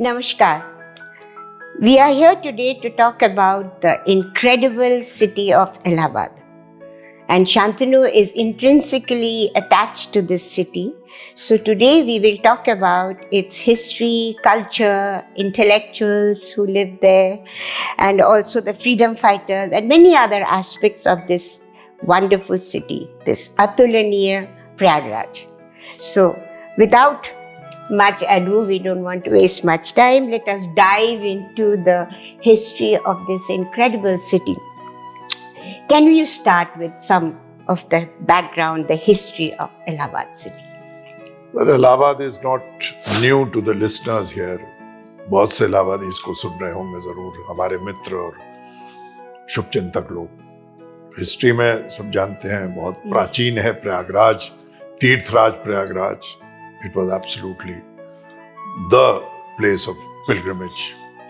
Namaskar. We are here today to talk about the incredible city of Allahabad. And Shantanu is intrinsically attached to this city. So today we will talk about its history, culture, intellectuals who live there, and also the freedom fighters and many other aspects of this wonderful city, this Atulaniya Prayagraj. So without much ado, we don't want to waste much time. Let us dive into the history of this incredible city. Can you start with some of the background, the history of Allahabad city? Well, Allahabad is not new to the listeners here. बहुत से इलाहाबादी इसको सुन रहे होंगे जरूर, हमारे मित्र और शुभचिंतक लोग। हिस्ट्री में सब जानते हैं, बहुत प्राचीन है प्रयागराज, तीर्थराज Prayagraj. It was absolutely the place of pilgrimage,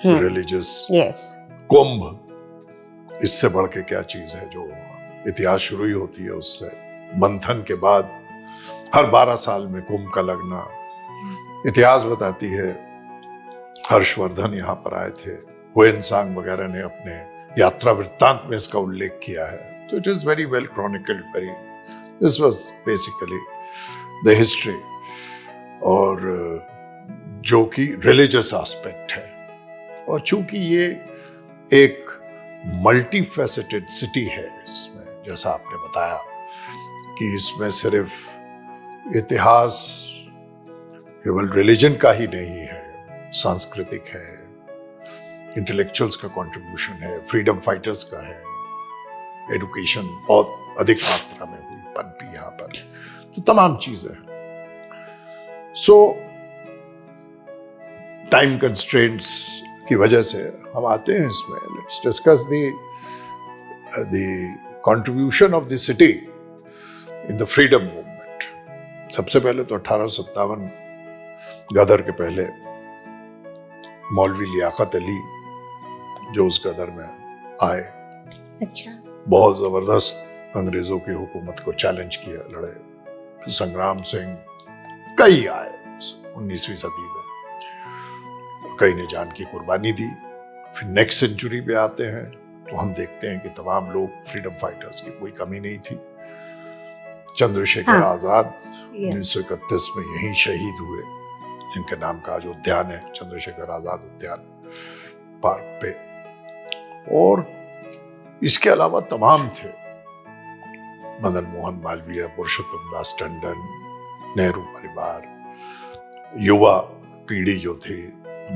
religious. Yes. कुंभ, इससे बढ़ के क्या चीज है जो इतिहास शुरू ही होती है उससे। मंथन के बाद हर 12 साल में कुंभ का लगना। इतिहास बताती है हर्षवर्धन यहाँ पर आए थे, हुएनसांग वगैरह ने अपने यात्रा वृत्तांत में इसका उल्लेख किया है। तो it is very well chronicled, this was basically the history, और जो कि रिलीजियस एस्पेक्ट है। और चूंकि ये एक मल्टी फैसेटेड सिटी है, इसमें जैसा आपने बताया कि इसमें सिर्फ इतिहास केवल रिलीजन का ही नहीं है, सांस्कृतिक है, इंटेलेक्चुअल्स का कंट्रीब्यूशन है, फ्रीडम फाइटर्स का है, एजुकेशन बहुत अधिक मात्रा में हुई, पनपी यहाँ पर, तो तमाम चीजें हैं। सो टाइम कंस्ट्रेंट्स की वजह से हम आते हैं इसमें। Let's discuss the contribution of the city in the freedom movement. सबसे पहले तो 1857 गदर के पहले मौलवी लियाकत अली जो उस गदर में आए, अच्छा, बहुत जबरदस्त अंग्रेजों की हुकूमत को चैलेंज किया, लड़े। संग्राम सिंह, कई आए 19वीं सदी में, और कई ने जान की कुर्बानी दी। फिर नेक्स्ट सेंचुरी पे आते हैं तो हम देखते हैं कि तमाम लोग फ्रीडम फाइटर्स की कोई कमी नहीं थी। चंद्रशेखर आजाद 1931 में यहीं शहीद हुए, जिनके नाम का जो उद्यान है चंद्रशेखर आजाद उद्यान पार्क पे। और इसके अलावा तमाम थे, मदन मोहन मालवीय, पुरुषोत्तम दास टंडन, नेहरू परिवार, युवा पीढ़ी जो थी,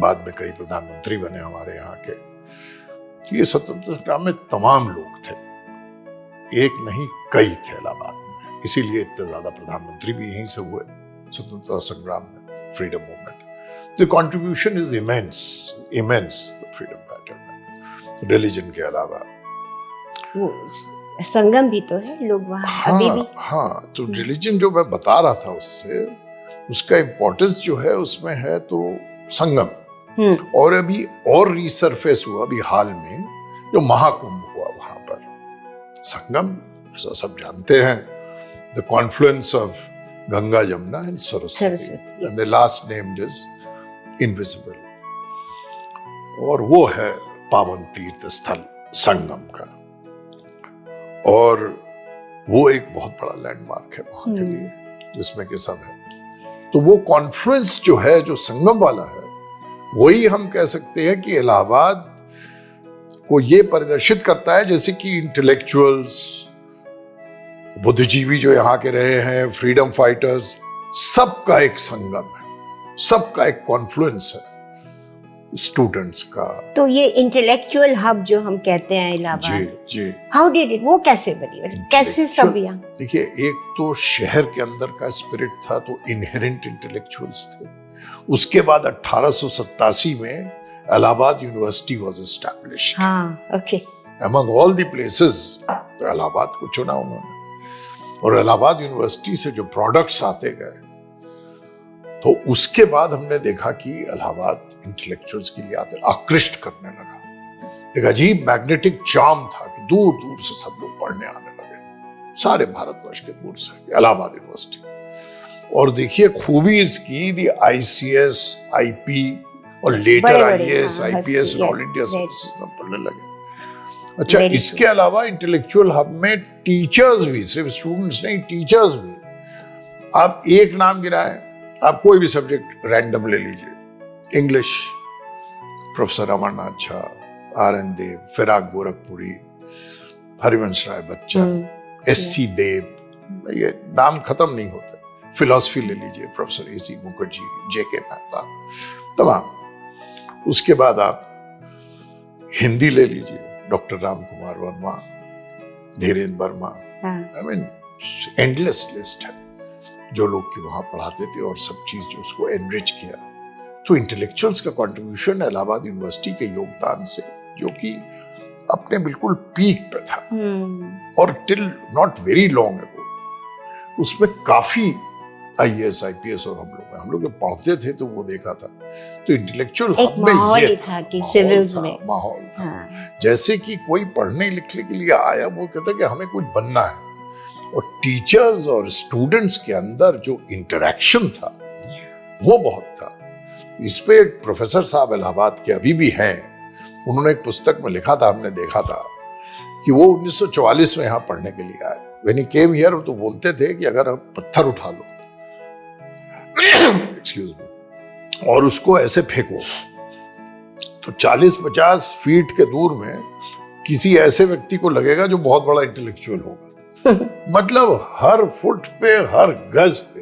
बाद में कई प्रधानमंत्री बने हमारे यहाँ के। ये स्वतंत्रता संग्राम में तमाम लोग थे, एक नहीं कई थे इलाहाबाद में, इसीलिए इतने ज्यादा प्रधानमंत्री भी यहीं से हुए स्वतंत्रता संग्राम में, freedom movement. The contribution is immense freedom fighter में, रिलीजन के अलावा। वो संगम भी तो है, लोग वहाँ अभी भी। हाँ, तो रिलीजन जो मैं बता रहा था उससे, उसका इम्पोर्टेंस जो है उसमें है तो संगम। और अभी और रीसरफेस हुआ अभी हाल में, जो महाकुंभ हुआ वहां पर। संगम ऐसा सब जानते हैं, the Confluence of Ganga, Jamuna and Saraswati, and the last named is invisible. और वो है पावन तीर्थ स्थल संगम का, और वो एक बहुत बड़ा लैंडमार्क है वहां के लिए, जिसमें कि सब है। तो वो कॉन्फ्रेंस जो है, जो संगम वाला है, वही हम कह सकते हैं कि इलाहाबाद को ये परिदर्शित करता है जैसे कि इंटेलेक्चुअल्स, बुद्धिजीवी जो यहाँ के रहे हैं, फ्रीडम फाइटर्स, सबका एक संगम है, सबका एक कॉन्फ्लुएंस है, स्टूडेंट्स का। तो ये इंटेलेक्चुअल हब जो हम कहते हैं इलाहाबाद, जी, हाउ डिड इट, वो कैसे बनी, कैसे सब यहाँ? देखिए, एक तो शहर के अंदर का स्पिरिट था, तो इनहेरेंट इंटेलेक्चुअल्स थे। उसके बाद 1887 में इलाहाबाद यूनिवर्सिटी वाज एस्टैब्लिश्ड। हाँ, okay. Among all the places, तो इलाहाबाद को चुना उन्होंने। और इलाहाबाद यूनिवर्सिटी से जो प्रोडक्ट्स आते गए, तो उसके बाद हमने देखा कि इलाहाबाद इंटेलेक्चुअल्स के लिए आकृष्ट करने लगा। एक अजीब मैग्नेटिक चार्म था कि दूर दूर से सब लोग पढ़ने आने लगे, सारे भारतवर्ष के दूर से, इलाहाबाद यूनिवर्सिटी। और देखिए खूबी इसकी, दी ICS, IP और लेटर बड़े-बड़े, आईएएस, हाँ, आईपीएस हस्ती, ऑल इंडिया yes, सर्विसेज में पढ़ने लगे। अच्छा, Very इसके अलावा इंटेलेक्चुअल हब में टीचर्स भी, सिर्फ स्टूडेंट्स नहीं, टीचर्स भी। आप एक नाम गिराए, आप कोई भी सब्जेक्ट रैंडम ले लीजिए, English professor Amarnath Jha, R N. Dev, Firaq Gorakhpuri, Harivansh Rai Bachchan, S C. Dev, ये नाम खत्म नहीं होते। फिलॉसफी ले लीजिए, professor A C. Mukherjee, J K. Mehta, तमाम। उसके बाद आप हिंदी ले लीजिए, doctor Ram Kumar Verma, Dhirendra Verma, I mean endless list है जो लोग की वहां पढ़ाते थे और सब चीज जो उसको एनरिच किया। तो इंटेलेक्चुअल्स का कंट्रीब्यूशन इलाहाबाद यूनिवर्सिटी के योगदान से, जो कि अपने बिल्कुल पीक पे था और till not very long ago उसमें काफी आईएएस, आईपीएस और हम लोग पढ़ते थे तो वो देखा था। तो इंटेलेक्चुअल हब में ये था कि सिविल्स में माहौल था। जैसे कि कोई पढ़ने लिखने के लिए आया, वो कहता कि हमें कुछ बनना है, और टीचर्स और स्टूडेंट्स के अंदर जो इंटरेक्शन था वो बहुत था। इस पे एक प्रोफेसर साहब इलाहाबाद के अभी भी हैं, उन्होंने एक पुस्तक में लिखा था, हमने देखा था कि वो 1944 में यहाँ पढ़ने के लिए आए। व्हेन ही केम हियर तो बोलते थे कि अगर आप पत्थर उठा लो एक्सक्यूज मी और उसको ऐसे फेंको तो 40-50 फीट के दूर में किसी ऐसे व्यक्ति को लगेगा जो बहुत बड़ा इंटेलेक्चुअल होगा। मतलब हर फुट पे, हर गज पे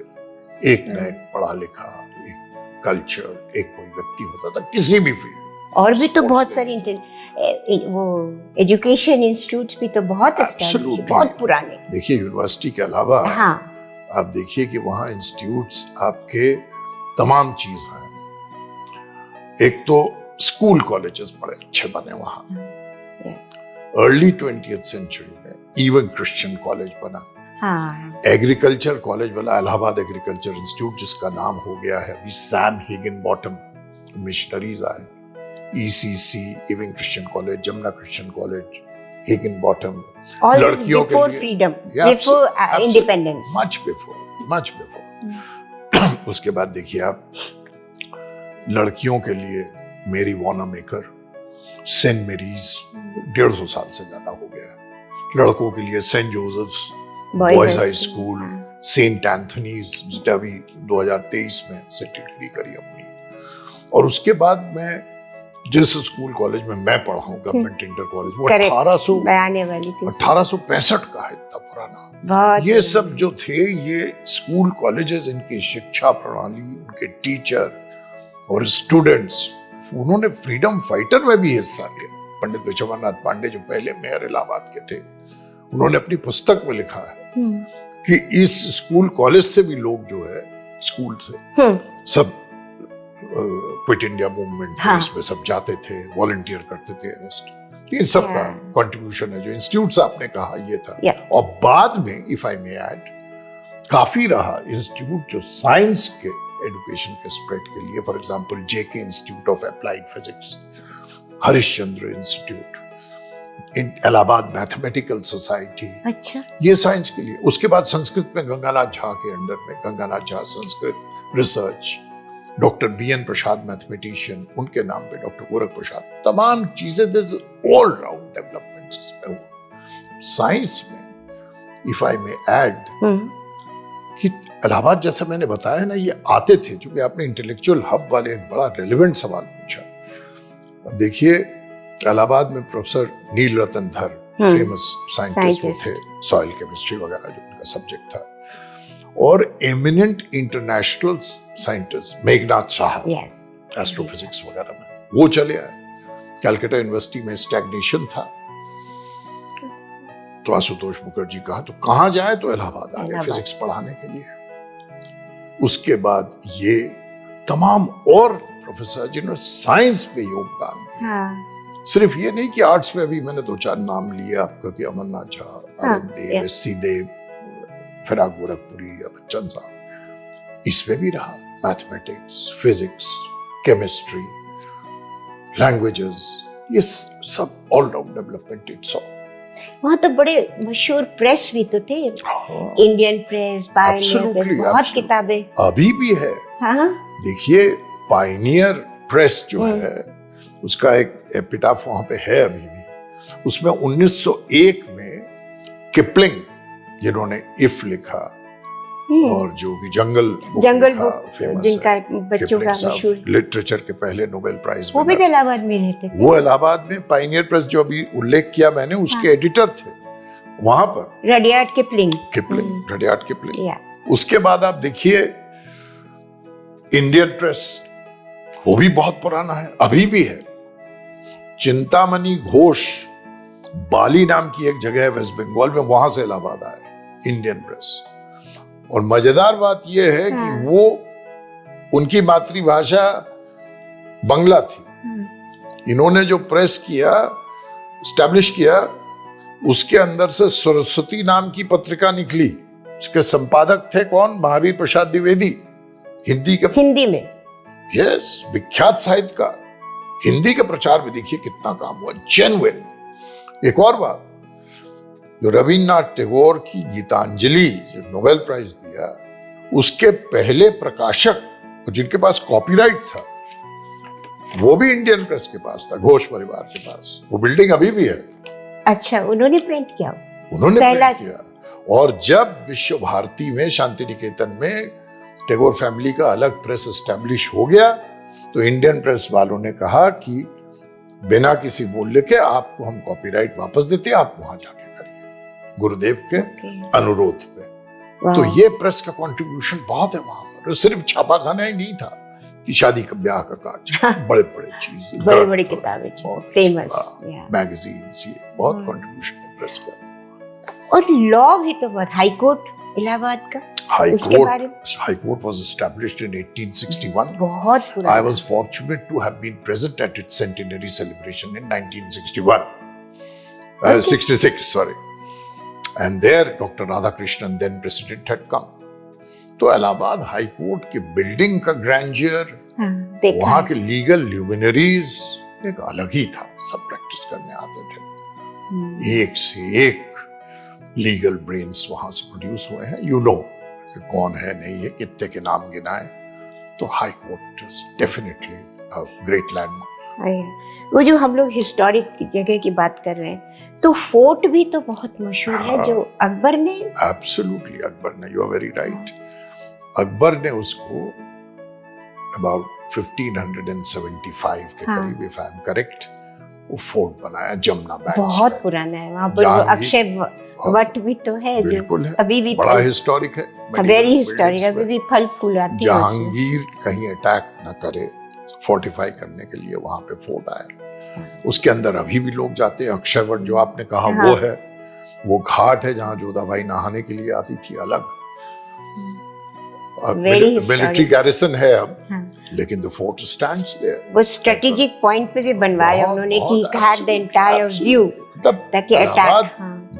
एक न एक पढ़ा लिखा, एक कल्चर, एक कोई व्यक्ति होता था किसी भी फील्ड। और भी तो बहुत सारी वो एजुकेशन इंस्टीट्यूट्स भी तो बहुत बहुत पुराने। देखिए यूनिवर्सिटी के अलावा हाँ, आप देखिए कि वहां इंस्टीट्यूट्स आपके तमाम चीज हैं। एक तो स्कूल कॉलेजेस बड़े अच्छे बने वहां। अर्ली 20th सेंचुरी में इवन क्रिश्चियन कॉलेज बना, एग्रीकल्चर कॉलेज बना, इलाहाबाद एग्रीकल्चर इंस्टीट्यूट जिसका नाम हो गया है अभी सैम हिगनबॉटम, मिशनरीज आए, ECC, even Christian college, Jamuna Christian college, Higginbottom, लड़कियों के लिए freedom, before independence, much before. उसके बाद देखिए आप लड़कियों के लिए मेरी वानामेकर, सेंट मेरीज 150 साल से ज्यादा हो गया है। लड़कों के लिए Saint Joseph's boys high school, Saint Anthony's, जिसने अभी 2023 में सेंट डिग्री करी अपनी। और उसके बाद मैं जिस स्कूल कॉलेज में मैं पढ़ा हूँ, गवर्नमेंट इंटर कॉलेज, वो 1865 का है, इतना पुराना। ये सब जो थे, ये स्कूल कॉलेजेस, इनकी शिक्षा प्रणाली, उनके टीचर और स्टूडेंट्स, उन्होंने फ्रीडम फाइटर में भी हिस्सा लिया। पंडित विश्वनाथ पांडे जो पहले मेयर इलाहाबाद के थे, उन्होंने अपनी पुस्तक में लिखा है कि इस स्कूल कॉलेज से भी लोग जो है स्कूल से सब क्विट इंडिया मूवमेंट में सब जाते थे, वॉलंटियर करते थे, अरेस्ट। ये सब का कंट्रीब्यूशन है। जो इंस्टीट्यूट्स आपने कहा ये था। और बाद में इफ आई मे ऐड, काफी रहा इंस्टीट्यूट जो साइंस के एजुकेशन के स्प्रेड के लिए। For example JK institute of applied physics, Harishchandra institute, Allahabad mathematical society, अच्छा, ये साइंस के लिए। उसके बाद संस्कृत में गंगानाथ झा के अंडर में Ganganath Jha Sanskrit research, doctor BN प्रसाद मैथमेटिशियन, उनके नाम पे डॉक्टर गोरख प्रसाद, तमाम चीजें ऑल राउंड डेवलपमेंट्स इसमें हुआ। साइंस में इफ आई मे ऐड कि इलाहाबाद, जैसा मैंने बताया ना, ये आते थे, क्योंकि आपने इंटेलेक्चुअल हब वाले एक बड़ा रेलेवेंट सवाल पूछा। अब देखिए इलाहाबाद में प्रोफेसर नील रतन धर, फेमस साइंटिस्ट वो थे, सॉइल केमिस्ट्री वगैरह जो उनका सब्जेक्ट था, और eminent international scientist Meghnath Saha, astrophysics वगैरह में, वो चले आए। कैलकाटा यूनिवर्सिटी में स्टैग्नेशन था, तो आशुतोष मुखर्जी कहा तो कहाँ जाए, तो इलाहाबाद आ गए फिजिक्स पढ़ाने के लिए। उसके बाद ये तमाम और प्रोफेसर जिन्होंने साइंस पे योगदान दिया। सिर्फ ये नहीं कि आर्ट्स में, अभी मैंने 2-4 नाम लिए आपका कि अमरनाथ झा, आर.एन. देव, एस.सी. देव, फिराक गोरखपुरी या बच्चन साहब, इसमें भी रहा। मैथमेटिक्स, फिजिक्स, केमिस्ट्री, लैंग्वेजेस, ये सब all round development it's all. वहाँ तो बड़े मशहूर प्रेस भी तो थे, इंडियन प्रेस, पायनियर प्रेस, बहुत किताबें अभी भी है। हाँ, देखिए पायनियर प्रेस जो है उसका एक एपिटाफ वहां पे है अभी भी। उसमें 1901 में किपलिंग जिन्होंने इफ लिखा और जो भी जंगल बुक जिनका बच्चों का मशहूर लिटरेचर के पहले नोबेल प्राइज वो भी तो इलाहाबाद में रहते थे। वो इलाहाबाद में पायनियर प्रेस जो अभी उल्लेख किया मैंने उसके एडिटर थे वहां पर, रडियार्ड किपलिंग। Rudyard Kipling. उसके बाद आप देखिए इंडियन प्रेस, वो भी बहुत पुराना है, अभी भी है। चिंतामणि घोष बाली नाम की एक जगह है वेस्ट बंगाल में, वहां से इलाहाबाद आए इंडियन प्रेस। और मजेदार बात यह है कि वो उनकी मातृभाषा बंगला थी। इन्होंने जो प्रेस किया, स्टैब्लिश किया, उसके अंदर से सरस्वती नाम की पत्रिका निकली। उसके संपादक थे कौन? महावीर प्रसाद द्विवेदी, हिंदी में यस, विख्यात साहित्यकार। हिंदी के प्रचार में देखिए कितना काम हुआ, जेन्युइन। एक और बात, जो रविन्द्रनाथ टैगोर की गीतांजलि जो नोबेल प्राइज दिया, उसके पहले प्रकाशक जिनके पास कॉपीराइट था वो भी इंडियन प्रेस के पास था, घोष परिवार के पास। वो बिल्डिंग अभी भी है। अच्छा, उन्होंने प्रिंट किया? उन्होंने प्रिंट किया। और जब विश्व भारती में, शांति निकेतन में टैगोर फैमिली का अलग प्रेस एस्टैब्लिश हो गया, तो इंडियन प्रेस वालों ने कहा कि बिना किसी मूल्य के आपको हम कॉपीराइट वापस देते हैं, आप वहां जाके करिए, गुरुदेव के अनुरोध पे। तो ये प्रेस का कंट्रीब्यूशन बहुत है वहां पर। सिर्फ छापाखाना ही नहीं था कि शादी का ब्याह का कार्ड, बड़े बड़े चीज, बड़ी बड़ी किताबें, फेमस मैगजीन्स, ये बहुत कंट्रीब्यूशन है प्रेस का। और लॉ भी तो बहुत, हाई कोर्ट इलाहाबाद का, High Court was established in 1861. बहुत पुराना। I was fortunate to have been present at its centenary celebration in 1961. 66, sorry. And there Dr. Radhakrishnan, then president, had come. तो इलाहाबाद हाई कोर्ट की building का grandeur, वहां के legal luminaries एक अलग ही था। सब प्रैक्टिस करने आते थे। एक से एक लीगल ब्रेन्स वहां से प्रोड्यूस हुए हैं। यू नो कौन है, नहीं है, कितने के नाम गिनाए। तो high court is definitely a great landmark. वो जो हम लोग हिस्टोरिक जगह की बात कर रहे हैं, तो फोर्ट भी तो बहुत मशहूर है जो अकबर ने। एब्सोल्युटली, अकबर ने, you are very right. Akbar ने उसको अबाउट 1575 के करीब, इफ आई एम करेक्ट, वो फोर्ट बनाया जमुना बैंक। बहुत पुराना है वहाँ पर। अक्षय वट भी तो है जो अभी भी बड़ा हिस्टोरिक है, वेरी हिस्टोरिक, अभी भी फल फूल आते हैं। जहांगीर कहीं अटैक न करे, फोर्टिफाई करने के लिए वहां पे फोर्ट आया। उसके अंदर अभी भी लोग जाते हैं। अक्षय वट जो आपने कहा वो है, वो घाट है जहाँ जोधाबाई नहाने के लिए आती थी। अलग मिलिट्री गैरिसन है अब, लेकिन द फोर्ट स्टैंड्स देयर। वो स्ट्रेटेजिक पॉइंट पे भी बनवाया उन्होंने कि हैड द एंटायर व्यू, ताकि attack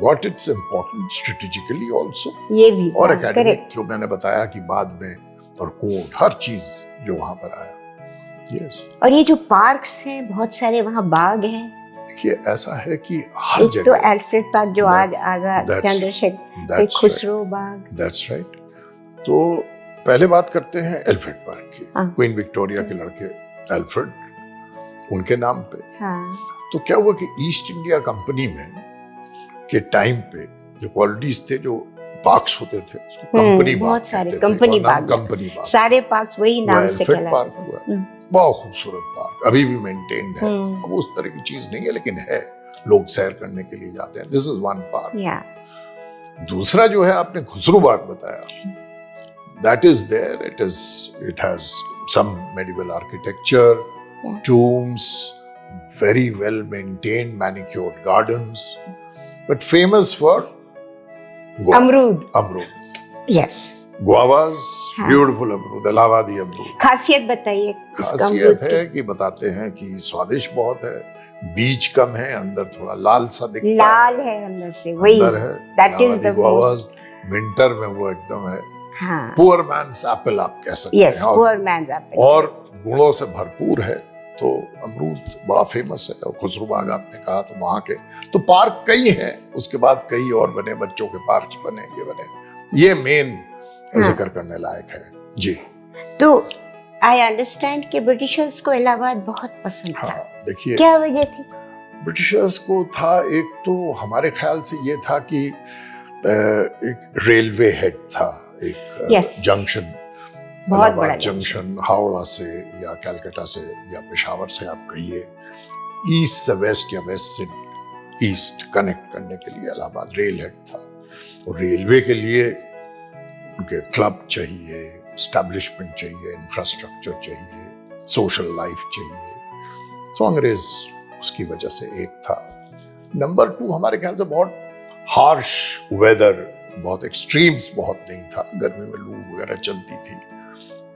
got its important strategically also. ये भी और एकेडमिक जो मैंने बताया कि बाद में, और कोर्ट, हर चीज जो वहां पर आया। यस। और ये जो पार्क्स हैं, बहुत सारे वहाँ बाग हैं। देखिए ऐसा है कि हर जगह, तो एल्फ्रेड पार्क जो आज आजाद चंद्रशेखर, खुसरो बाग। That's right. तो पहले बात करते हैं एल्फ्रेड पार्क की। क्वीन विक्टोरिया के लड़के एल्फ्रेड, उनके नाम पे। तो क्या हुआ कि ईस्ट इंडिया कंपनी में के टाइम पे जो कॉलोनीज थे, जो पार्क्स होते थे, उसको कंपनी बाग, बहुत सारे कंपनी बाग, सारे पार्क्स वही नाम से कहलाते। पार्क हुआ, बहुत खूबसूरत पार्क, अभी भी मेंटेन्ड है। अब उस तरह की चीज नहीं है, लेकिन है, लोग सैर करने के लिए जाते हैं। This is one park. दूसरा जो है, आपने खुसरो बाग बताया, that is there. It has some medieval architecture, tombs, very well maintained manicured gardens, but famous for अमरूद। Yes. Guavas, beautiful अमरूद, इलाहाबादी अमरूद। खासियत बताइए। खासियत है कि बताते हैं कि स्वादिष्ट बहुत है, बीज कम है, अंदर थोड़ा लाल सा दिखता है। लाल है अंदर से, वही अंदर है। That is the guavas, winter में वो एकदम है। पुअर मैन्स एप्पल आप कह सकते हैं। Poor man's apple. और गुणों से भरपूर है, तो अमरूद बड़ा फेमस है। और खुसरो बाग आपने कहा, तो वहां के तो पार्क कई हैं, उसके बाद कई और बने, बच्चों के पार्क बने, ये बने, ये मेन जिक्र करने लायक है। जी। तो आई अंडरस्टैंड कि ब्रिटिशर्स को इलाहाबाद बहुत पसंद था। हाँ देखिए, क्या वजह थी? ब्रिटिशर्स को था, एक तो हमारे ख्याल से ये था कि एक रेलवे हेड था, एक Yes. जंक्शन, बहुत बड़ा इलाहाबाद जंक्शन, हावड़ा से या कलकत्ता से या पेशावर से आप कहिए, ईस्ट से वेस्ट या वेस्ट से ईस्ट कनेक्ट करने के लिए इलाहाबाद रेल हेड था। और रेलवे के लिए उनके क्लब चाहिए, एस्टैब्लिशमेंट चाहिए, इंफ्रास्ट्रक्चर चाहिए, सोशल लाइफ चाहिए, तो अंग्रेज उसकी वजह से एक था। नंबर 2, हमारे ख्याल से बहुत हार्श वेदर, बहुत एक्सट्रीम्स बहुत नहीं था, गर्मी में लू वगैरह चलती थी,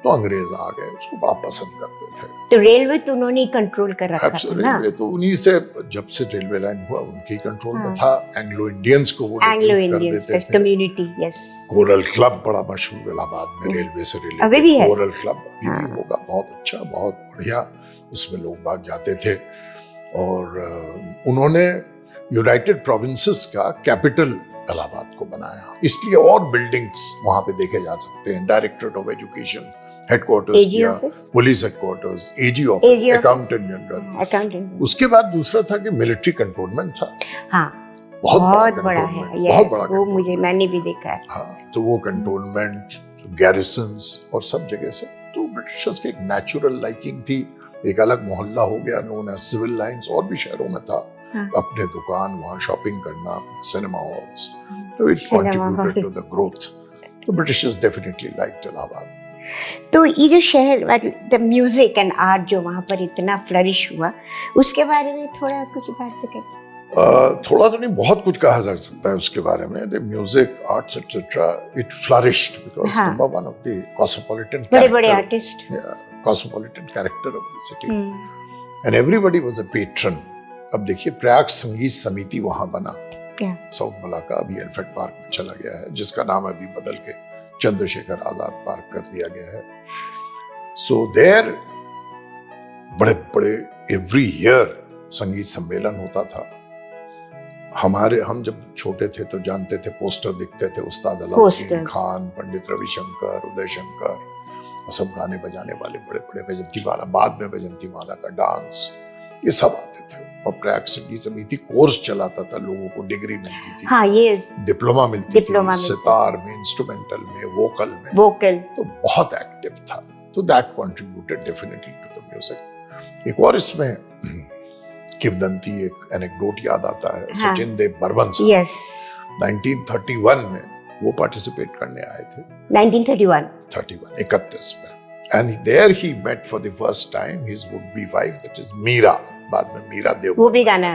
तो अंग्रेज आ गए, उसको बड़ा पसंद करते थे। तो रेलवे तो उन्होंने कंट्रोल कर रखा था ना? रेलवे तो उन्हीं से, जब से रेलवे लाइन हुआ उनके कंट्रोल में था। एंग्लो इंडियंस को वो एंग्लो recruit कर इंडियंस देते थे। Community, yes. कोरल क्लब बड़ा मशहूर इलाहाबाद में रेलवे से अभी रिलेटेड, भी है। कोरल क्लब अभी हाँ। भी होगा, बहुत अच्छा, बहुत बढ़िया, उसमें लोग बाग जाते थे। और उन्होंने यूनाइटेड प्रोविंसेस का कैपिटल इलाहाबाद को बनाया, इसलिए और बिल्डिंग्स वहां पे देखे जा सकते हैं, डायरेक्टरेट ऑफ एजुकेशन हेडक्वार्टर्स एजी किया, office, police headquarters, AG office, accountant general. Accountant. उसके बाद दूसरा था कि मिलिट्री कंटोनमेंट था, हाँ, बहुत बड़ा है, cantonment, यस, बहुत बड़ा वो मुझे, cantonment। मैंने भी देखा है। हाँ, तो वो कंटोनमेंट, गैरिसन्स और सब जगह से, तो ब्रिटिशर्स की एक नेचुरल लाइकिंग थी। एक अलग मोहल्ला हो गया नोन एज सिविल लाइंस, और भी शहरों में था। हाँ। अपने दुकान, वहाँ शॉपिंग करना, सिनेमा हॉल्स, तो it Cinema contributed hall। To the growth. तो ब्रिटिशर्स डेफिनेटली लाइक्ड इलाहाबाद। तो ये जो शहर, द म्यूजिक एंड आर्ट जो वहाँ पर इतना फ्लरिश हुआ, उसके बारे में थोड़ा कुछ बात करें। थोड़ा तो नहीं, बहुत कुछ कहा जा सकता है उसके बारे में। The music, arts etcetera, it flourished because हाँ। Number one of the cosmopolitan, बड़े-बड़े artist, cosmopolitan character of the city, and everybody was a patron. अब देखिए, प्रयाग संगीत समिति वहां बना, साउथ मला का, अभी एलिफेंट पार्क में चला गया है, जिसका नाम अभी बदल के चंद्रशेखर आजाद पार्क कर दिया गया है। सो देयर बड़े बड़े एवरी ईयर संगीत सम्मेलन होता था। हम जब छोटे थे तो जानते थे, पोस्टर दिखते थे, उस्ताद अलाउद्दीन खान, पंडित रविशंकर, उदय शंकर, और सब गाने बजाने वाले बड़े बड़े, वैजंतीमाला, बाद में वैजंतीमाला का डांस, ये सब आते थे। और प्रयाग संगीत समिति कोर्स चलाता था, लोगों को डिग्री मिलती थी, हाँ, ये डिप्लोमा मिलती थी, सितार में, इंस्ट्रूमेंटल में, वोकल, तो बहुत एक्टिव था। तो that contributed definitely to the music. एक और इसमें किंवदंती, एक एनेक्डोट याद आता है, हाँ। सचिन देव बर्मन साहब, यस, 1931 में वो पार्टिसिपेट करने आए थे, 1931 में, and there he met for the first time his would-be wife, that is Meera, बाद में मीरा देव, वो भी गाना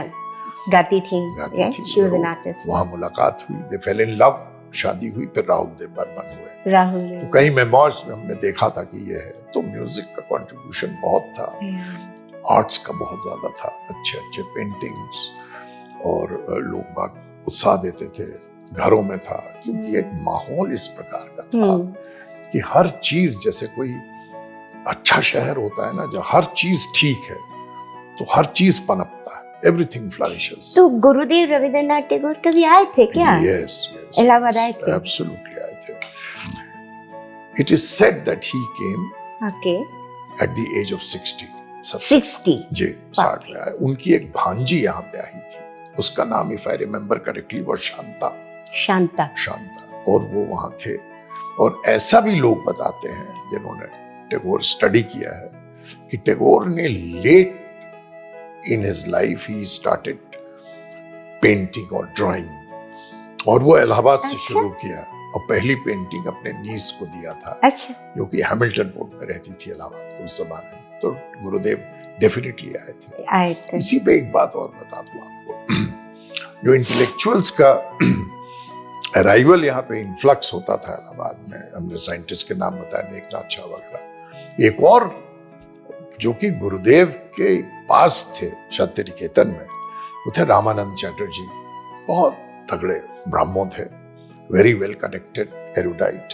गाती थी, she was an जरूर। artist। वहाँ मुलाकात हुई, they fell in love, शादी हुई, फिर राहुल देव बर्मन हुए। राहुल, तो कई मेमोइर्स में हमने देखा था कि ये है। तो म्यूजिक का कंट्रीब्यूशन बहुत था, आर्ट्स का बहुत ज्यादा था, अच्छे अच्छे पेंटिंग्स, और लोग बाग उत्साह देते थे, घरों में था, क्योंकि एक माहौल इस प्रकार का था कि हर चीज, जैसे कोई अच्छा शहर होता है ना, जहाँ हर चीज ठीक है तो हर चीज पनपता है, एवरीथिंग फ्लरिशेस। तो गुरुदेव रविंद्रनाथ टैगोर कभी आए थे क्या? यस, इलाहाबाद आए थे? एब्सोल्युटली आए थे। It is said that he came at the age of 60 जी, 60 में आए। उनकी एक भांजी यहाँ पे आई थी, उसका नाम, इफ आई रिमेम्बर करेक्टली, वो शांता, और वो वहां थे। और ऐसा भी लोग बताते हैं जिन्होंने टैगोर स्टडी किया है कि टैगोर ने late in his life he started painting और ड्राइंग, और वो इलाहाबाद से शुरू किया, और पहली पेंटिंग अपने नीस को दिया था, जो कि हैमिल्टन रोड में रहती थी इलाहाबाद के उस जमाने में। तो गुरुदेव डेफिनेटली आए थे। इसी पे एक बात और बता दूं आपको, जो इंटेलेक्चुअल्स का अराइवल यहाँ पे इन्फ्लक्स होता था इलाहाबाद में, हमने साइंटिस्ट के नाम बताया, मेघनाथ झा वगैरह। एक और जो कि गुरुदेव के पास थे शांति निकेतन में, वो थे रामानंद चैटर्जी, बहुत तगड़े ब्राह्मो थे, वेरी वेल कनेक्टेड, एरुडाइट,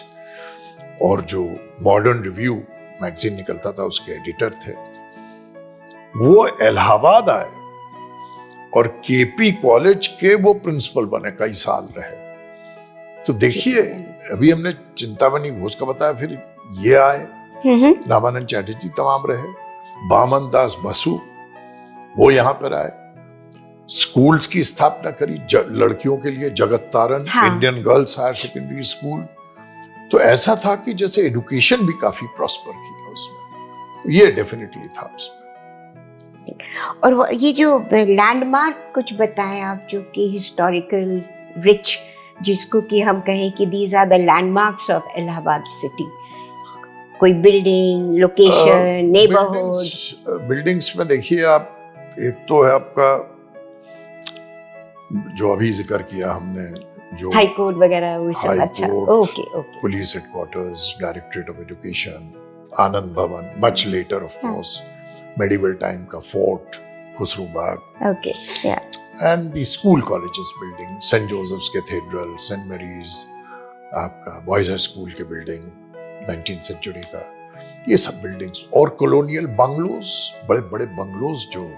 और जो मॉडर्न रिव्यू मैगजीन निकलता था उसके एडिटर थे। वो इलाहाबाद आए और केपी कॉलेज के वो प्रिंसिपल बने, कई साल रहे। तो देखिए, अभी हमने चिंतामणि घोष का बताया, फिर ये आए, रामानंद चैटर्जी तमाम रहे, बामन दास बसु वो यहाँ पर आए, स्कूल्स की स्थापना करी लड़कियों के लिए, Jagat Taran, Indian girls higher secondary school. तो ऐसा था कि जैसे एजुकेशन भी काफी प्रॉस्पर किया उसमें, ये डेफिनेटली था उसमें। और ये जो लैंडमार्क कुछ बताएं आप, जो कि हिस्टोरिकल रिच, जिसको कि हम कहें कि these are the landmarks of Allahabad city, कोई बिल्डिंग, लोकेशन, नेबरहुड। बिल्डिंग्स में देखिए आप, एक तो है आपका जो अभी जिक्र किया हमने, जो हाई कोर्ट वगैरह वो सब। अच्छा, okay okay. Police headquarters, directorate of education, Anand Bhawan, much later of course, medieval time का fort, Khusru Bagh, okay, yeah, and the school colleges building, saint Joseph's cathedral, saint Mary's, आपका बॉयज हाई स्कूल के building 19th century का, ये सब buildings, और colonial bungalows, बड़े बड़े bungalows जो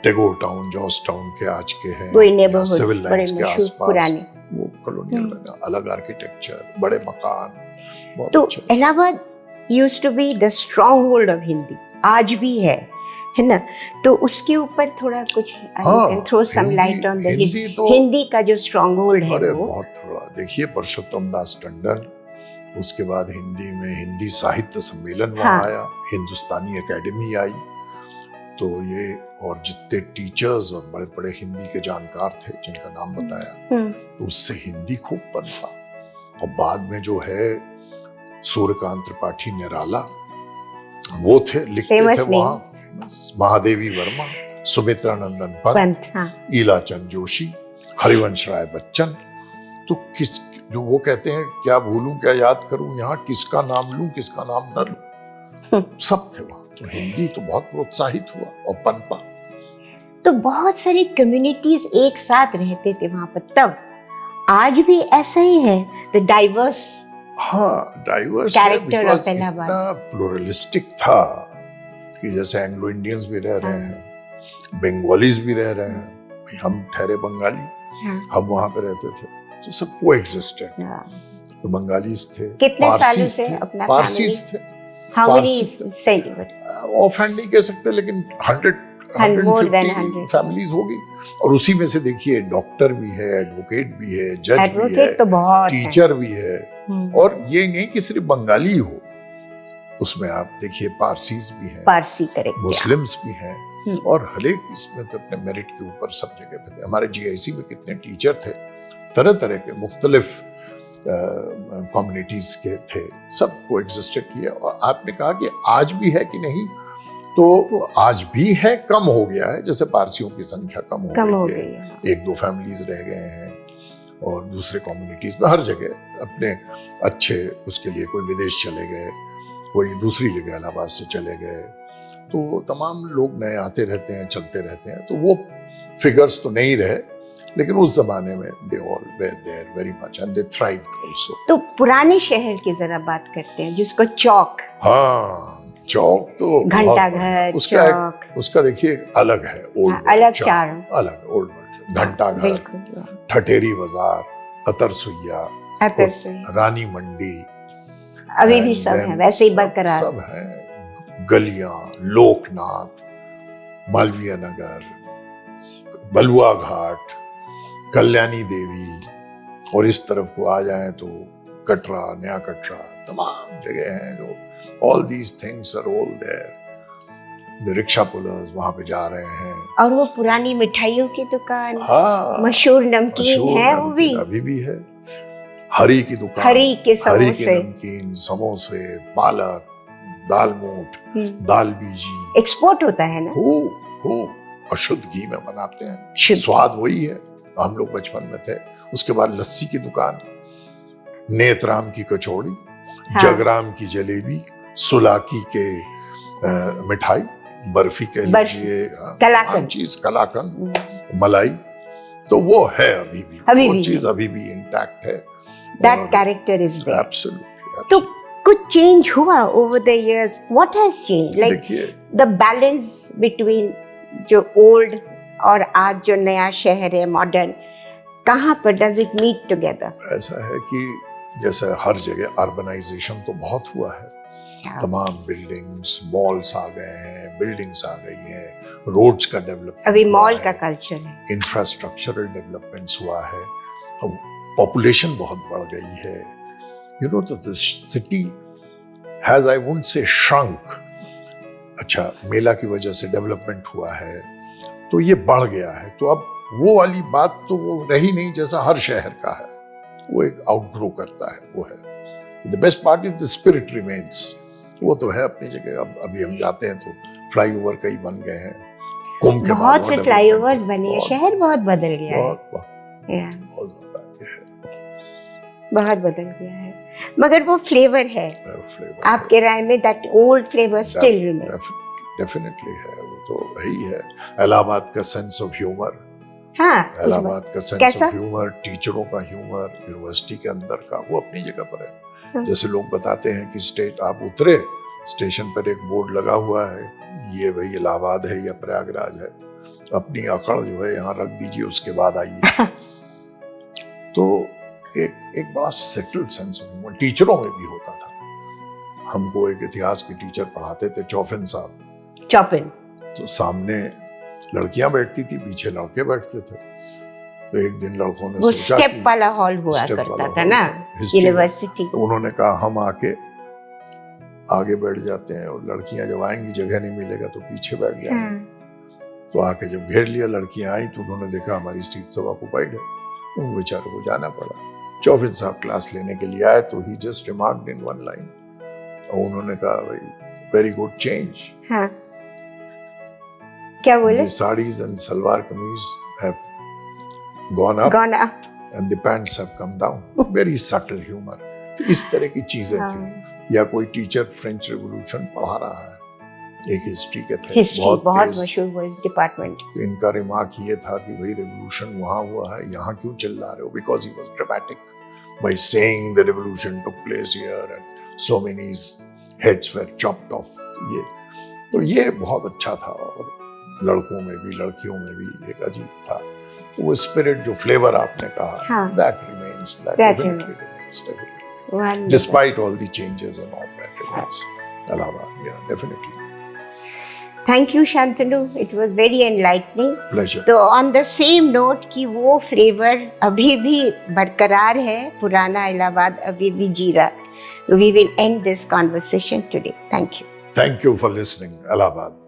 टेगोर टाउन, जॉर्ज टाउन के आज के हैं, सिविल लाइन्स के आसपास, वो कॉलोनियल अलग आर्किटेक्चर, बड़े मकान, बहुत तो अच्छे। Allahabad used to be the stronghold of Hindi, आज भी है ना? तो उसके ऊपर थोड़ा कुछ throw some light on the Hindi का जो स्ट्रॉन्ग होल्ड है। अरे बहुत थोड़ा, देखिए पुरुषोत्तम दास टंडन, उसके बाद हिंदी में हिंदी साहित्य सम्मेलन वहाँ आया, हिंदुस्तानी एकेडमी आई, तो ये और जितने टीचर्स और बड़े बड़े हिंदी के जानकार थे जिनका नाम बताया, तो उससे हिंदी खूब पनपा। और बाद में जो है सूर्यकांत त्रिपाठी निराला, वो थे, लिखते थे वहाँ, महादेवी वर्मा, सुमित्रा नंदन पंत, ईला चंद जोशी, हरिवंश राय बच्चन। तो किस, जो वो कहते हैं क्या भूलूं क्या याद करूं, यहाँ किसका नाम लूं किसका नाम न लूं, सब थे वहाँ। तो हिंदी तो बहुत प्रोत्साहित हुआ और पनपा। तो बहुत सारी कम्युनिटीज एक साथ रहते थे वहाँ पर तब, आज भी ऐसा ही है, द डाइवर्स, हाँ डाइवर्स कैरेक्टर ऑफ इलाहाबाद, इतना प्लुरलिस्टिक था कि जैसे एंग्लो इंडियंस भी रह रहे हैं, बंगालीज भी रह रहे हैं, हम ठहरे बंगाली, हम वहाँ पे रहते थे, तो सब को एग्जिस्टेड। तो बंगालीज थे, कितने सालों से अपना पारसीज थे, ऑफ हैंड नहीं कह सकते, लेकिन 150 फैमिलीज होगी। और उसी में से देखिए डॉक्टर भी है, एडवोकेट भी है, जज भी है, तो बहुत टीचर भी है, और ये नहीं कि सिर्फ बंगाली हो, उसमें आप देखिए पारसीज भी हैं, पारसी करेक्ट, मुस्लिम्स भी हैं, और हर एक इसमें तो अपने मेरिट के ऊपर सब जगह पे थे। हमारे जीआईसी में कितने टीचर थे, तरह तरह के मुख्तलिफ कम्युनिटीज के थे, सब को एग्जिस्टेड किया। और आपने कहा कि आज भी है कि नहीं, तो आज भी है, कम हो गया है, जैसे पारसियों की संख्या कम हो गई है, एक दो फैमिलीज रह गए हैं, और दूसरे कम्युनिटीज में हर जगह अपने अच्छे उसके लिए कोई विदेश चले गए, कोई दूसरी जगह इलाहाबाद से चले गए, तो तमाम लोग नए आते रहते हैं, चलते रहते हैं। तो वो फिगर्स तो नहीं रहे, लेकिन उस जमाने में they all were there very much and they thrived also। तो पुराने शहर की जरा बात करते हैं, जिसको चौक, हाँ चौक तो घंटा घर, चौक, उसका देखिए अलग है, ओल्ड अलग चार, अलग ओल्ड घंटा घर, ठठेरी बाजार, अतरसुइया, रानी मंडी, अभी भी सब है वैसे ही बरकरार, सब है, गलियां, लोकनाथ, मालवीय नगर, बलुआ घाट, कल्याणी देवी, और इस तरफ को आ जाएं तो कटरा, नया कटरा, तमाम जगह हैं जो all these things are all there. The rickshaw pullers वहां पे जा रहे हैं, और वो पुरानी मिठाइयों की दुकान, हाँ, मशहूर नमकीन है, वो भी अभी भी है, हरी की दुकान, हरी के नमकीन, समोसे, पालक, दाल मोठ, दाल बीजी, एक्सपोर्ट होता है ना, हो और शुद्ध घी में बनाते हैं, स्वाद वही है, हम लोग बचपन में थे। उसके बाद लस्सी की दुकान, नेतराम की कचौड़ी, हाँ, जगराम की जलेबी, सुलाकी के मिठाई, बर्फी के लिए कलाकंद, चीज कलाकंद, मलाई, तो वो है अभी भी, वो चीज अभी भी इंटैक्ट है। That character is there. Absolutely. तो कुछ चेंज हुआ over the years? What has changed? Like the balance between जो old और आज जो नया शहर है मॉडर्न, कहाँ पर does it meet together? ऐसा है कि जैसे हर जगह अर्बनाइजेशन तो बहुत हुआ है, क्या तमाम बिल्डिंग्स, मॉल्स आ गए हैं, बिल्डिंग्स आ गई हैं, रोड्स का डेवलपमेंट, अभी मॉल का कल्चर है, इंफ्रास्ट्रक्चरल डेवलपमेंट्स हुआ है, अब पॉपुलेशन बहुत बढ़ गई है. यू नो, तो this city has, I wouldn't say shrunk. अच्छा, मेला की वजह से डेवलपमेंट हुआ है तो ये बढ़ गया है. तो अब वो वाली बात तो वो रही नहीं जैसा हर शहर का है, वो एक आउटग्रो करता है, वो है. The best part is the spirit remains. वो तो है अपनी जगह. अब अभी हम जाते हैं तो फ्लाईओवर कई बन गए हैं, कुंभ के बाद बहुत से फ्लाईओवर बने हैं, बहुत- शहर बहुत बदल गया है, बहुत Yeah, बहुत ज्यादा ये है बहुत बदल गया है. मगर वो फ्लेवर है, फ्लेवर. आपके राय में that old flavour still remains? Definitely है, वो तो वही है. इलाहाबाद का सेंस ऑफ ह्यूमर, हाँ, इलाहाबाद का सेंस कैसा? ऑफ ह्यूमर, टीचरों का ह्यूमर, यूनिवर्सिटी के अंदर का, वो अपनी जगह पर है. हाँ. जैसे लोग बताते हैं कि स्टेट, आप उतरे स्टेशन पर एक बोर्ड लगा हुआ है, ये भाई इलाहाबाद है या प्रयागराज है, अपनी अकड़ जो है यहाँ रख दीजिए, उसके बाद आइए. तो एक बड़ा सेटल्ड सेंस ऑफ ह्यूमर टीचरों में भी होता था. हमको एक इतिहास के टीचर पढ़ाते थे, चौफिन साहब. चॉपिन. तो सामने लड़कियां बैठती थी, पीछे लड़के बैठते थे. तो एक दिन लड़कों ने वो सोचा स्टेप कि वाला हॉल हुआ स्टेप करता वाला था हॉल ना हिस्ट्री में. यूनिवर्सिटी. तो उन्होंने कहा हम आके आगे बैठ जाते हैं और लड़कियां जब आएंगी जगह नहीं मिलेगा तो पीछे बैठ जाएंगे. हाँ. तो आके जब घेर लिया, लड़कियां आई तो उन्होंने देखा हमारी सीट सब ऑक्युपाइड है. उन बेचारों को जाना पड़ा. चौफिन साहब क्लास लेने के लिए आए तो ही just remarked in one line, और उन्होंने कहा भाई वेरी गुड चेंज. हाँ, क्या बोले? The sarees and salwar kameez have gone up Gone up. and the pants have come down. Very subtle humor. इस तरह की चीजें हाँ. थी. या कोई टीचर फ्रेंच रेवोल्यूशन पढ़ा रहा है, एक हिस्ट्री के थे, हिस्ट्री बहुत तेज. मशहूर हुआ इस डिपार्टमेंट. तो इनका रिमार्क ये था कि भाई रेवोल्यूशन वहां हुआ है, यहाँ क्यों चिल्ला रहे हो? Because he was dramatic by saying the revolution took place here and so many heads were chopped off. ये बहुत अच्छा था. और लड़कों में भी लड़कियों में भी एक अजीब था. तो वो स्पिरिट, जो फ्लेवर आपने कहा, हाँ. that remains, that That definitely remains, definitely. Wonderful. Despite all the changes and all that remains. Allahabad, yeah, definitely. Thank you, Shantanu. It was very enlightening. Pleasure. तो ऑन द सेम नोट कि वो flavour अभी भी बरकरार है, पुराना इलाहाबाद अभी भी जी रहा. So we will end this conversation today. Thank you. Thank you for listening. Allahabad.